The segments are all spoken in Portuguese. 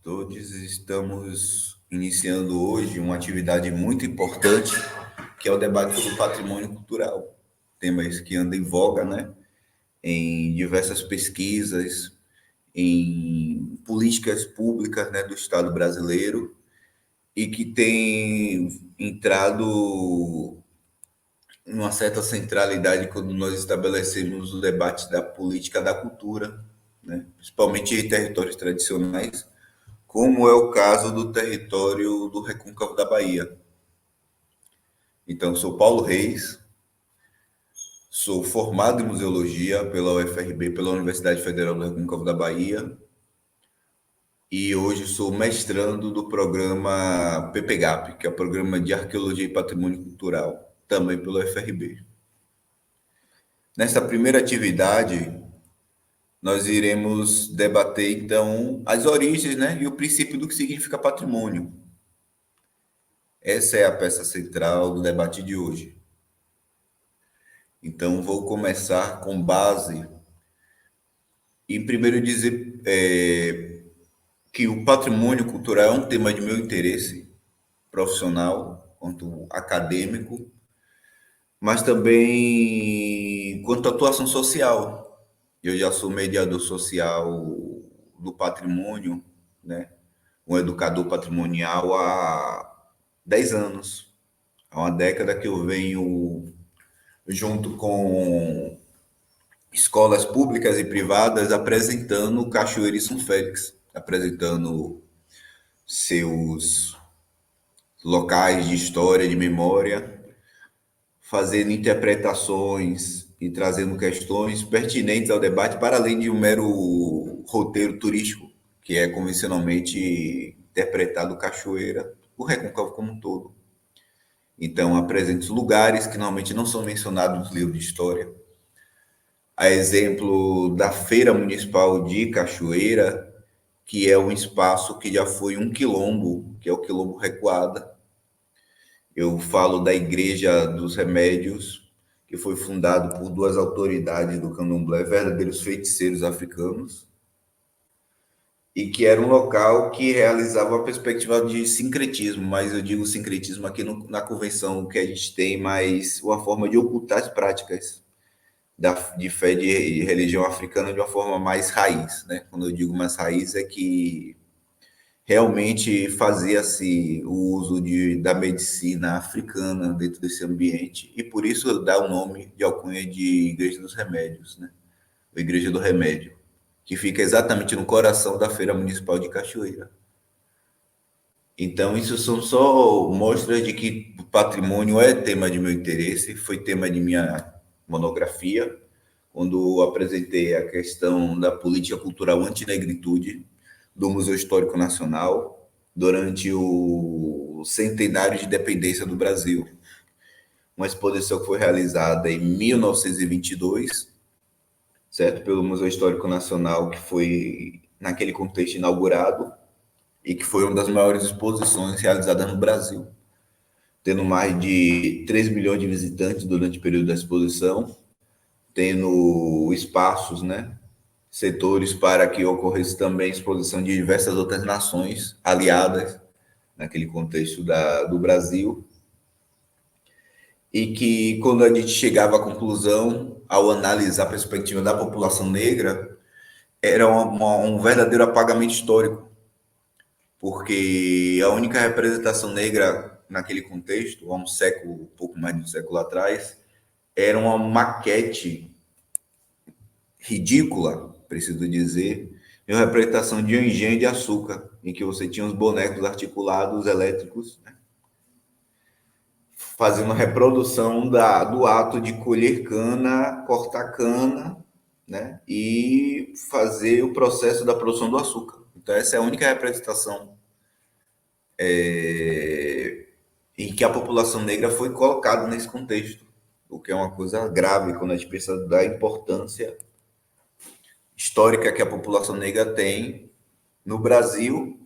Todos estamos iniciando hoje uma atividade muito importante, que é o debate sobre o patrimônio cultural. Tema esse que anda em voga, né? Em diversas pesquisas, em políticas públicas, né, do Estado brasileiro, e que tem entrado em uma certa centralidade quando nós estabelecemos o debate da política da cultura, né? Principalmente em territórios tradicionais, como é o caso do território do Recôncavo da Bahia. Então, sou Paulo Reis, sou formado em museologia pela UFRB, pela Universidade Federal do Recôncavo da Bahia, e hoje sou mestrando do programa PPGAP, que é o Programa de Arqueologia e Patrimônio Cultural, também pela UFRB. Nessa primeira atividade, nós iremos debater, então, as origens, né, e o princípio do que significa patrimônio. Essa é a peça central do debate de hoje. Então, vou começar com base em primeiro dizer que o patrimônio cultural é um tema de meu interesse profissional, quanto acadêmico, mas também quanto atuação social. Eu já sou mediador social do patrimônio, né? Um educador patrimonial há 10 anos. Há uma década que eu venho junto com escolas públicas e privadas apresentando Cachoeira e São Félix, apresentando seus locais de história, de memória, fazendo interpretações e trazendo questões pertinentes ao debate, para além de um mero roteiro turístico, que é convencionalmente interpretado Cachoeira, o Recôncavo como um todo. Então, apresento lugares que normalmente não são mencionados nos livros de história, a exemplo da Feira Municipal de Cachoeira, que é um espaço que já foi um quilombo, que é o Quilombo Recuada. Eu falo da Igreja dos Remédios, que foi fundado por duas autoridades do candomblé, verdadeiros feiticeiros africanos, e que era um local que realizava uma perspectiva de sincretismo, mas eu digo sincretismo aqui na convenção que a gente tem, mas uma forma de ocultar as práticas de fé de religião africana de uma forma mais raiz, né? Quando eu digo mais raiz é que realmente fazia-se o uso da medicina africana dentro desse ambiente e por isso dá o nome de alcunha de Igreja dos Remédios, né? A Igreja do Remédio, que fica exatamente no coração da Feira Municipal de Cachoeira. Então, isso são só mostras de que o patrimônio é tema de meu interesse, foi tema de minha monografia, quando apresentei a questão da política cultural antinegritude do Museu Histórico Nacional durante o centenário de independência do Brasil. Uma exposição que foi realizada em 1922, certo? Pelo Museu Histórico Nacional, que foi, naquele contexto, inaugurado e que foi uma das maiores exposições realizadas no Brasil, tendo mais de 3 milhões de visitantes durante o período da exposição, tendo espaços, né, setores para que ocorresse também exposição de diversas outras nações aliadas naquele contexto do Brasil, e que quando a gente chegava à conclusão, ao analisar a perspectiva da população negra, era um verdadeiro apagamento histórico, porque a única representação negra naquele contexto, há um século, um pouco mais de um século atrás, era uma maquete ridícula, preciso dizer, de uma representação de um engenho de açúcar, em que você tinha os bonecos articulados elétricos, né, fazendo a reprodução do ato de colher cana, cortar cana, né, e fazer o processo da produção do açúcar. Então, essa é a única representação em que a população negra foi colocada nesse contexto, o que é uma coisa grave quando a gente pensa da importância histórica que a população negra tem no Brasil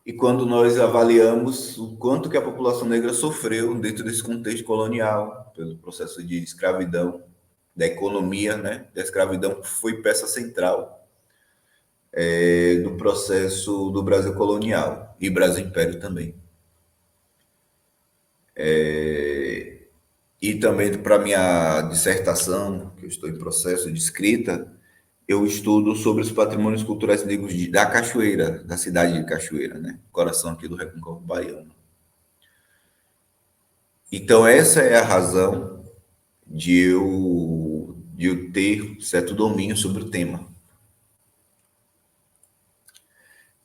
e quando nós avaliamos o quanto que a população negra sofreu dentro desse contexto colonial, pelo processo de escravidão, da economia, né, da escravidão, que foi peça central do processo do Brasil colonial e Brasil Império também. E também para minha dissertação, que eu estou em processo de escrita, eu estudo sobre os patrimônios culturais negros da Cachoeira, da cidade de Cachoeira, né? Coração aqui do Recôncavo Baiano. Então, essa é a razão de eu ter certo domínio sobre o tema.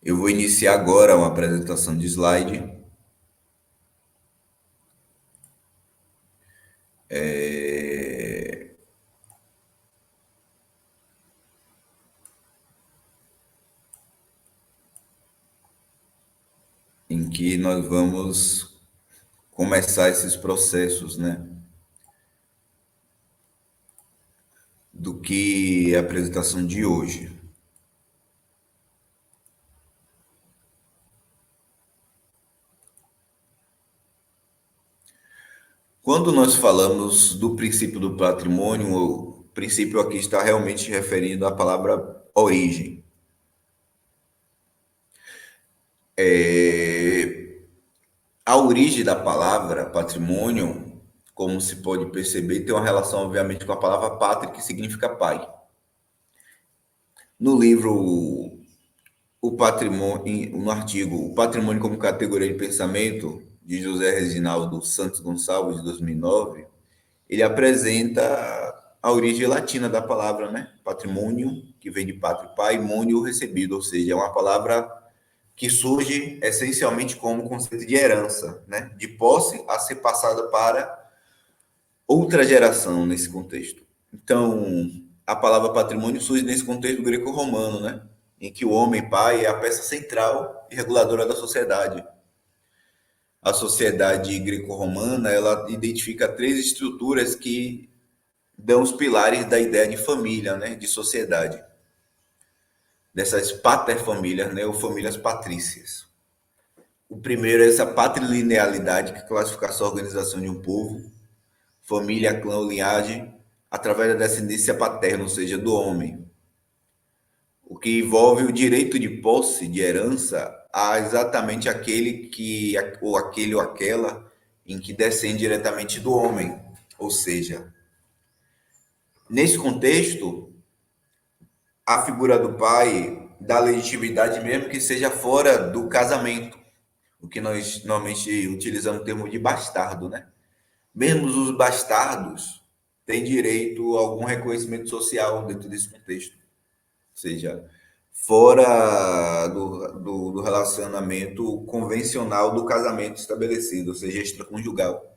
Eu vou iniciar agora uma apresentação de slide, em que nós vamos começar esses processos, né? Do que a apresentação de hoje. Quando nós falamos do princípio do patrimônio, o princípio aqui está realmente referindo à palavra origem. A origem da palavra patrimônio, como se pode perceber, tem uma relação, obviamente, com a palavra pátria, que significa pai. No livro O Patrimônio, no artigo O Patrimônio como Categoria de Pensamento, de José Reginaldo Santos Gonçalves, de 2009, ele apresenta a origem latina da palavra, né? Patrimônio, que vem de pátria e pai, mônio recebido, ou seja, é uma palavra que surge essencialmente como conceito de herança, né? De posse a ser passada para outra geração nesse contexto. Então, a palavra patrimônio surge nesse contexto greco-romano, né? Em que o homem pai é a peça central e reguladora da sociedade. A sociedade greco-romana, ela identifica três estruturas que dão os pilares da ideia de família, né? De sociedade. Dessas paterfamílias, né? Ou famílias patrícias. O primeiro é essa patrilinealidade, que classifica a organização de um povo, família, clã ou linhagem, através da descendência paterna, ou seja, do homem. O que envolve o direito de posse, de herança, a exatamente aquele ou aquela em que descende diretamente do homem. Ou seja, nesse contexto, a figura do pai dá legitimidade mesmo que seja fora do casamento, o que nós normalmente utilizamos o termo de bastardo, né? Mesmo os bastardos têm direito a algum reconhecimento social dentro desse contexto. Ou seja, fora do relacionamento convencional do casamento estabelecido, ou seja, extraconjugal.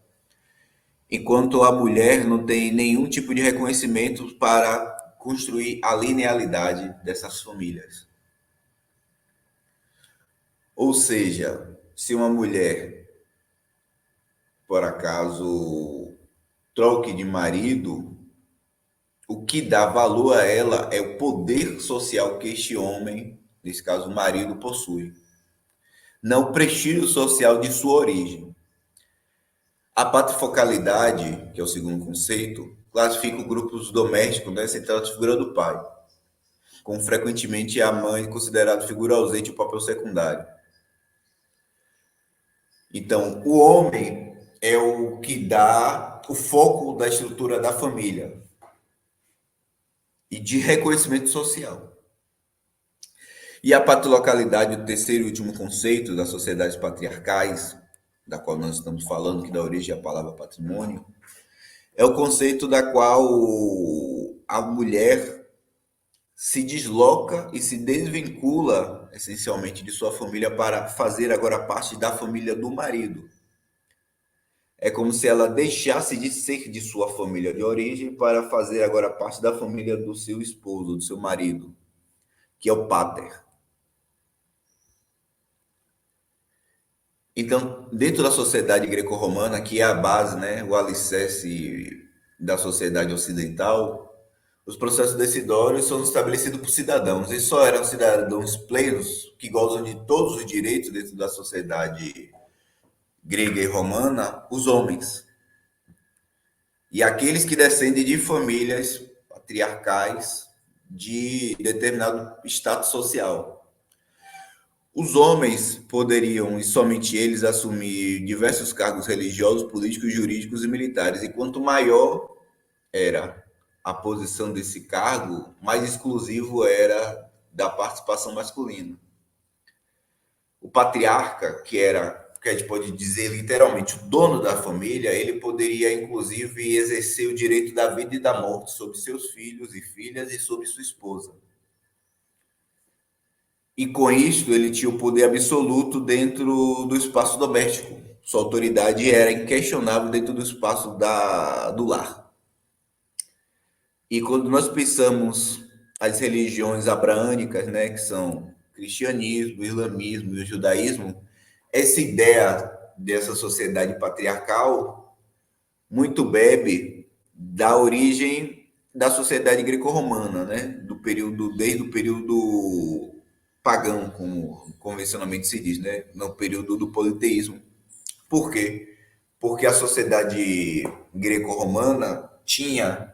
Enquanto a mulher não tem nenhum tipo de reconhecimento para construir a linealidade dessas famílias. Ou seja, se uma mulher, por acaso, troque de marido, o que dá valor a ela é o poder social que este homem, nesse caso o marido, possui, não o prestígio social de sua origem. A patrifocalidade, que é o segundo conceito, classifica grupos domésticos, né, centrados na figura do pai, com frequentemente a mãe considerada figura ausente ou papel secundário. Então, o homem é o que dá o foco da estrutura da família e de reconhecimento social. E a patrilocalidade, o terceiro e último conceito das sociedades patriarcais, da qual nós estamos falando, que dá origem à palavra patrimônio, é o conceito da qual a mulher se desloca e se desvincula essencialmente de sua família para fazer agora parte da família do marido. É como se ela deixasse de ser de sua família de origem para fazer agora parte da família do seu esposo, do seu marido, que é o pater. Então, dentro da sociedade greco-romana, que é a base, né, o alicerce da sociedade ocidental, os processos decisórios são estabelecidos por cidadãos, e só eram cidadãos plenos que gozam de todos os direitos dentro da sociedade grega e romana, os homens. E aqueles que descendem de famílias patriarcais de determinado status social. Os homens poderiam, e somente eles, assumir diversos cargos religiosos, políticos, jurídicos e militares, e quanto maior era a posição desse cargo, mais exclusivo era da participação masculina. O patriarca, que a gente pode dizer literalmente o dono da família, ele poderia inclusive exercer o direito da vida e da morte sobre seus filhos e filhas e sobre sua esposa. E com isso ele tinha o poder absoluto dentro do espaço doméstico. Sua autoridade era inquestionável dentro do espaço do lar. E quando nós pensamos as religiões abraânicas, né, que são o cristianismo, o islamismo e o judaísmo, essa ideia dessa sociedade patriarcal muito bebe da origem da sociedade greco-romana, né, desde o período pagão, como convencionalmente se diz, né, no período do politeísmo. Por quê? Porque a sociedade greco-romana tinha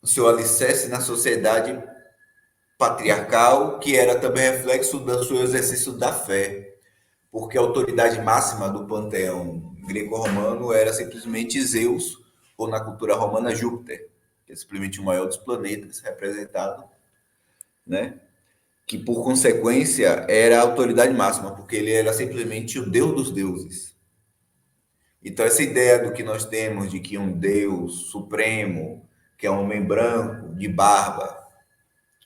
o seu alicerce na sociedade patriarcal, que era também reflexo do seu exercício da fé, porque a autoridade máxima do panteão greco-romano era simplesmente Zeus, ou na cultura romana Júpiter, que é simplesmente o maior dos planetas representado, né? Que por consequência era a autoridade máxima, porque ele era simplesmente o deus dos deuses. Então essa ideia do que nós temos de que um deus supremo, que é um homem branco, de barba,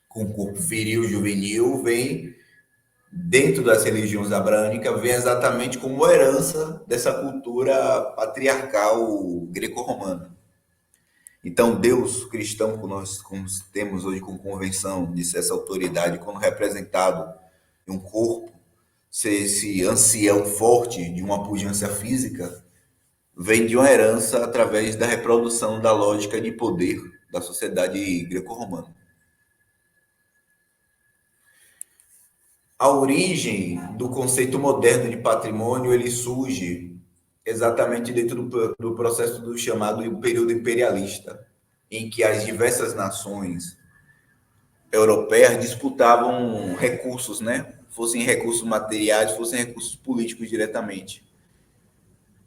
com corpo viril, juvenil, vem dentro das religiões abrânicas, vem exatamente como herança dessa cultura patriarcal greco-romana. Então, Deus cristão, que nós temos hoje com convenção de ser essa autoridade, quando representado em um corpo, ser esse ancião forte de uma pujança física, vem de uma herança através da reprodução da lógica de poder da sociedade greco-romana. A origem do conceito moderno de patrimônio ele surge exatamente dentro do processo do chamado período imperialista, em que as diversas nações europeias disputavam recursos, né? Fossem recursos materiais, fossem recursos políticos diretamente.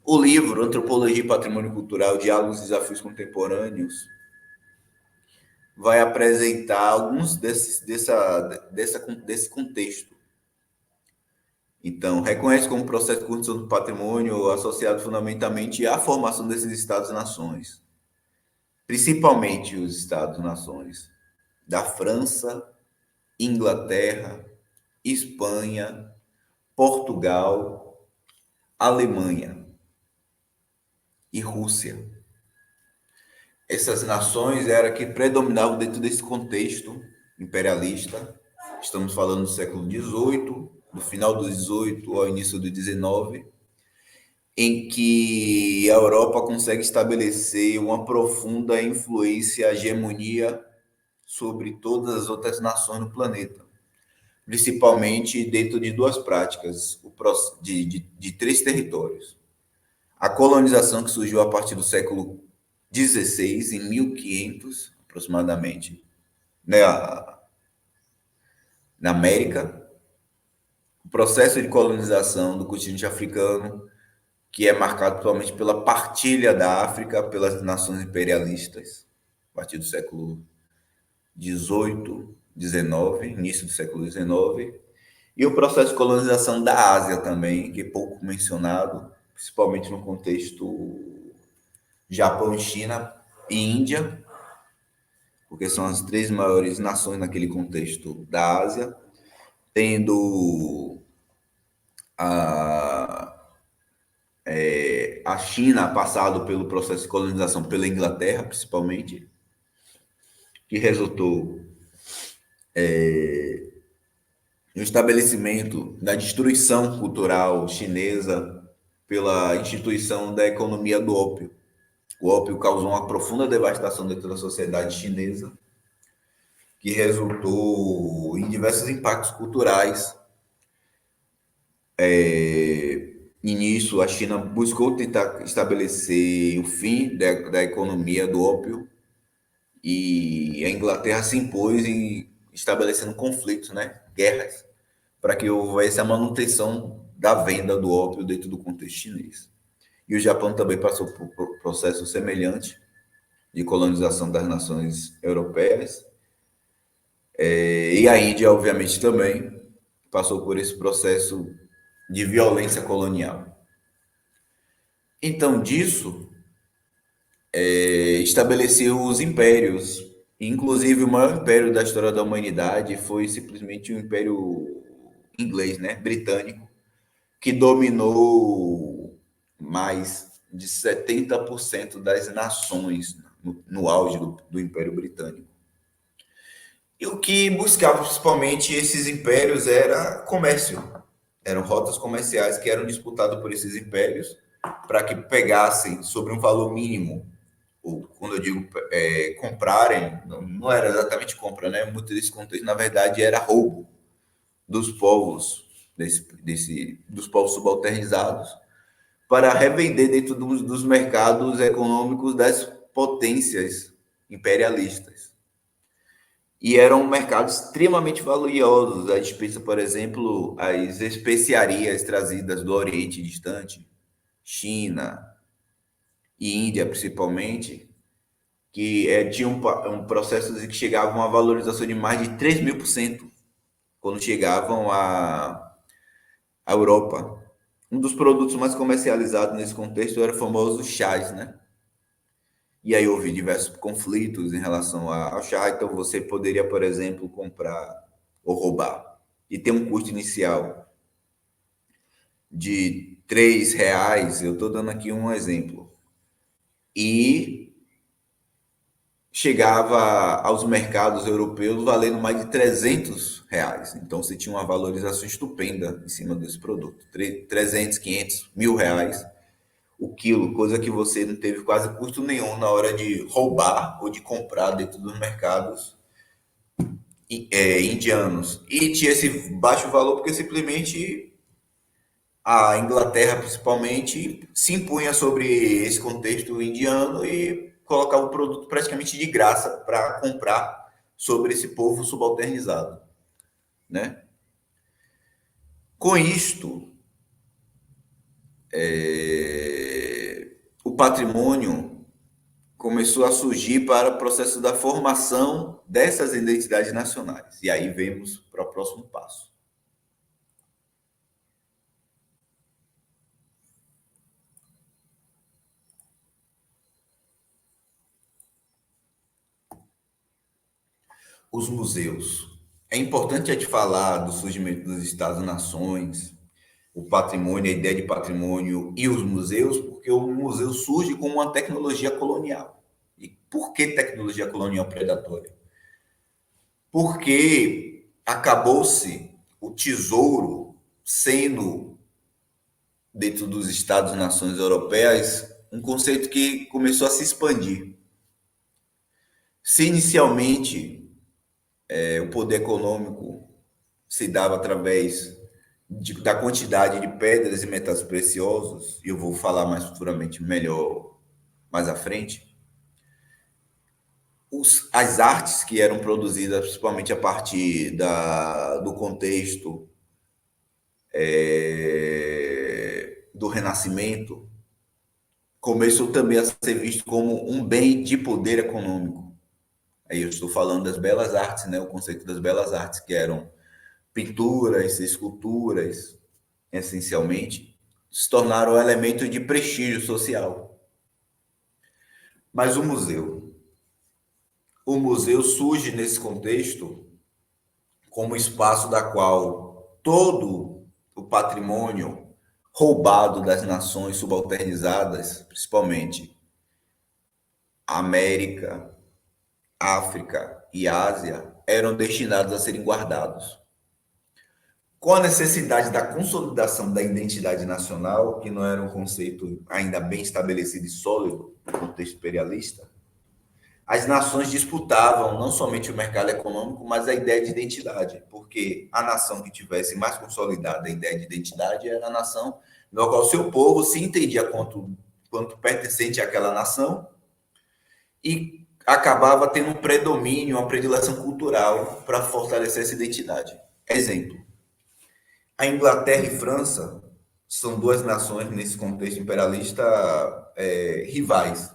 O livro Antropologia e Patrimônio Cultural, Diálogos e Desafios Contemporâneos, vai apresentar alguns desse contexto. Então, reconhece como processo de construção do patrimônio associado fundamentalmente à formação desses Estados-nações, principalmente os Estados-nações da França, Inglaterra, Espanha, Portugal, Alemanha e Rússia. Essas nações eram que predominavam dentro desse contexto imperialista. Estamos falando do século XVIII, do final do XVIII ao início do XIX, em que a Europa consegue estabelecer uma profunda influência, hegemonia sobre todas as outras nações do planeta, principalmente dentro de duas práticas, de três territórios. A colonização que surgiu a partir do século XVI, em 1500 aproximadamente, né, na América, o processo de colonização do continente africano, que é marcado atualmente pela partilha da África pelas nações imperialistas, a partir do século XVIII, XIX, início do século XIX, e o processo de colonização da Ásia também, que é pouco mencionado, principalmente no contexto Japão, China e Índia, porque são as três maiores nações naquele contexto da Ásia, tendo a, a China passado pelo processo de colonização pela Inglaterra, principalmente, que resultou no estabelecimento da destruição cultural chinesa pela instituição da economia do ópio. O ópio causou uma profunda devastação dentro da sociedade chinesa, que resultou em diversos impactos culturais. E nisso, a China buscou tentar estabelecer o fim da economia do ópio e a Inglaterra se impôs em estabelecendo conflitos, né, guerras, para que houvesse a manutenção da venda do ópio dentro do contexto chinês. E o Japão também passou por um processo semelhante de colonização das nações europeias. E a Índia, obviamente, também passou por esse processo de violência colonial. Então, disso, estabeleceu os impérios. Inclusive, o maior império da história da humanidade foi simplesmente o Império Inglês, né? Britânico, que dominou mais de 70% das nações no auge do Império Britânico. E o que buscava principalmente esses impérios era comércio. Eram rotas comerciais que eram disputadas por esses impérios para que pegassem sobre um valor mínimo. Ou, quando eu digo comprarem, não era exatamente compra, né? Muito desse contexto, na verdade, era roubo dos povos, dos povos subalternizados, para revender dentro dos mercados econômicos das potências imperialistas. E eram mercados extremamente valiosos. A gente pensa, por exemplo, as especiarias trazidas do Oriente Distante, China e Índia, principalmente, que tinha um processo que chegava a uma valorização de mais de 3.000% quando chegavam à Europa. Um dos produtos mais comercializados nesse contexto era o famoso chás, né? E aí houve diversos conflitos em relação ao chá. Então você poderia, por exemplo, comprar ou roubar e ter um custo inicial de R$ 3. Eu estou dando aqui um exemplo. E chegava aos mercados europeus valendo mais de R$ 300. Então você tinha uma valorização estupenda em cima desse produto. 300, 500, R$ 1.000 o quilo, coisa que você não teve quase custo nenhum na hora de roubar ou de comprar dentro dos mercados indianos. E tinha esse baixo valor porque simplesmente a Inglaterra, principalmente, se impunha sobre esse contexto indiano e colocava o produto praticamente de graça para comprar sobre esse povo subalternizado, né? Com isto, o patrimônio começou a surgir para o processo da formação dessas identidades nacionais. E aí vemos para o próximo passo. Os museus. É importante a gente falar do surgimento dos Estados-nações, o patrimônio, a ideia de patrimônio e os museus, porque o museu surge como uma tecnologia colonial. E por que tecnologia colonial predatória? Porque acabou-se o tesouro sendo, dentro dos Estados-nações europeias, um conceito que começou a se expandir. Se inicialmente o poder econômico se dava através da quantidade de pedras e metais preciosos, e eu vou falar mais futuramente melhor mais à frente, as artes que eram produzidas principalmente a partir do contexto do Renascimento, começou também a ser visto como um bem de poder econômico. Aí eu estou falando das belas artes, né? O conceito das belas artes, que eram pinturas, esculturas, essencialmente, se tornaram elementos de prestígio social. Mas o museu surge nesse contexto como espaço da qual todo o patrimônio roubado das nações subalternizadas, principalmente América, África e Ásia, eram destinados a serem guardados. Com a necessidade da consolidação da identidade nacional, que não era um conceito ainda bem estabelecido e sólido no contexto imperialista, as nações disputavam não somente o mercado econômico, mas a ideia de identidade, porque a nação que tivesse mais consolidada a ideia de identidade era a nação no qual seu povo se entendia quanto pertencente àquela nação e acabava tendo um predomínio, uma predileção cultural para fortalecer essa identidade. Exemplo, a Inglaterra e França são duas nações nesse contexto imperialista rivais,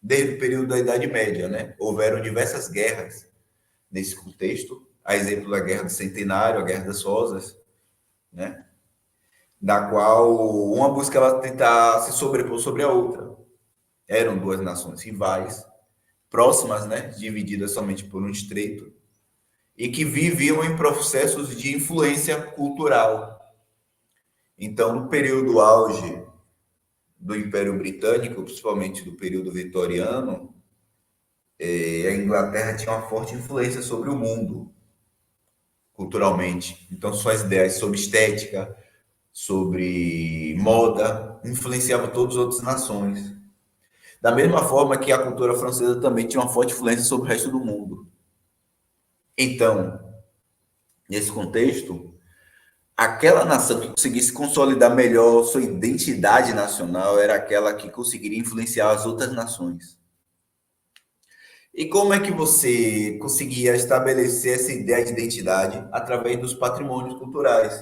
desde o período da Idade Média, né? Houveram diversas guerras nesse contexto, a exemplo da Guerra do Centenário, a Guerra das Rosas, né? Da qual uma buscava tentar se sobrepor sobre a outra. Eram duas nações rivais, próximas, né? Divididas somente por um estreito, e que viviam em processos de influência cultural. Então, no período auge do Império Britânico, principalmente do período vitoriano, a Inglaterra tinha uma forte influência sobre o mundo, culturalmente. Então, suas ideias sobre estética, sobre moda, influenciavam todas as outras nações. Da mesma forma que a cultura francesa também tinha uma forte influência sobre o resto do mundo. Então, nesse contexto, aquela nação que conseguisse consolidar melhor sua identidade nacional era aquela que conseguiria influenciar as outras nações. E como é que você conseguia estabelecer essa ideia de identidade através dos patrimônios culturais?